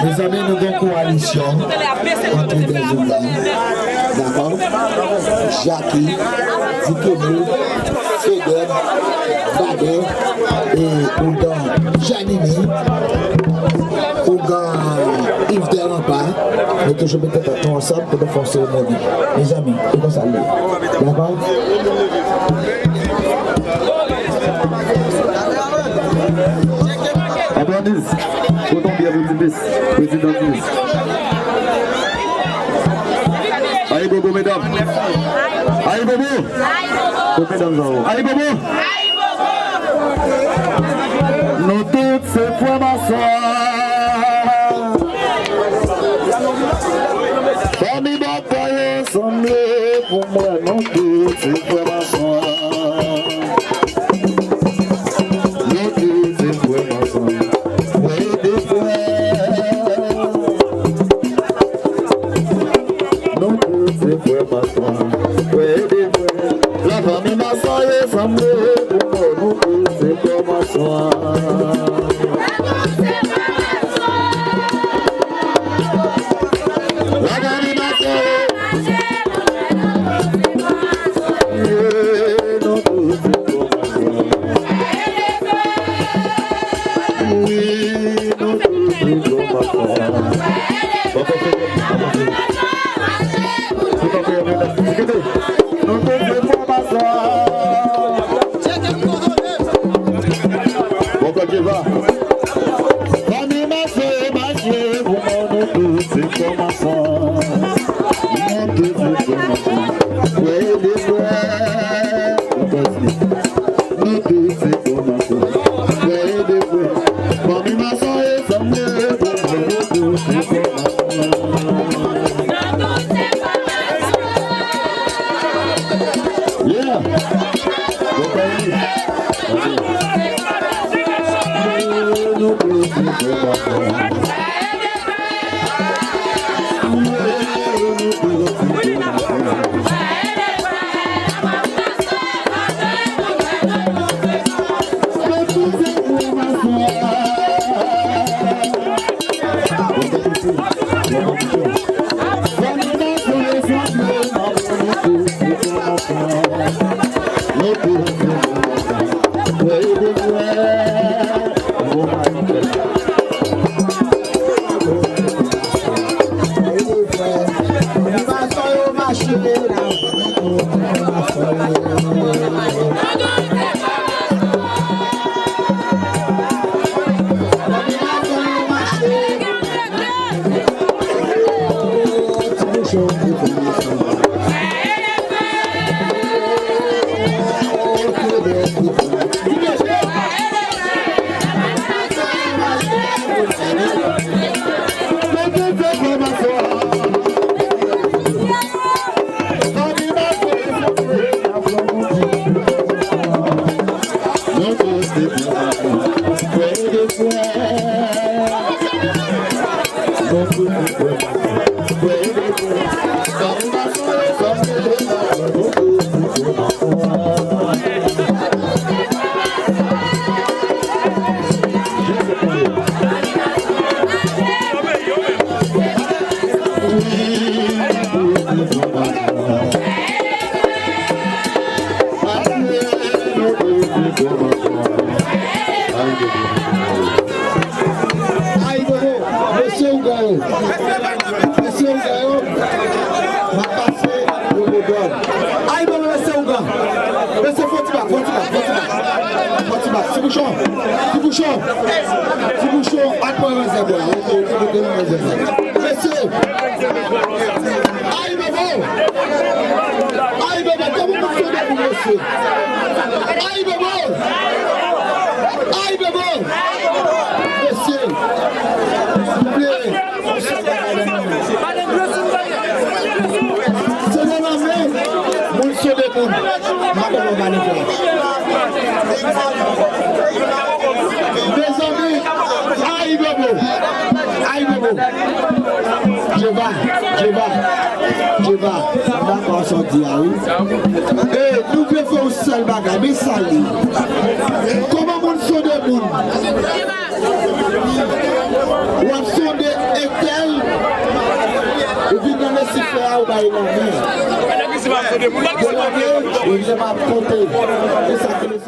Les amis, nous avons une coalition entre des humains. D'accord? Jackie, Zikoumou, Fedem, Bader et Oudan Janini, Ougan Yves Derampa. Nous toujours peut-être ensemble pour nous faire cérémonie. Les amis, et comme ça. D'accord? Abandis, autant bien vous dire, président Diz. Aïe Bobo, mesdames. Aïe Bobo. Mesdames, aïe Bobo. Nous toutes ces fois ma soeur. Famille bataille ensemble pour moi, nous toutes ces fois ma soeur. La famille m'a soigné sans me pour nous c'est comme un soir. La famille m'a soigné nous c'est comme un soir. Oui, nous c'est comme un soir. Nous devons faire un seul bagage, mais ça comment on sonde le monde? On sonde Etel, et puis dans les sifflets, on va y aller. On va y aller, on va y aller.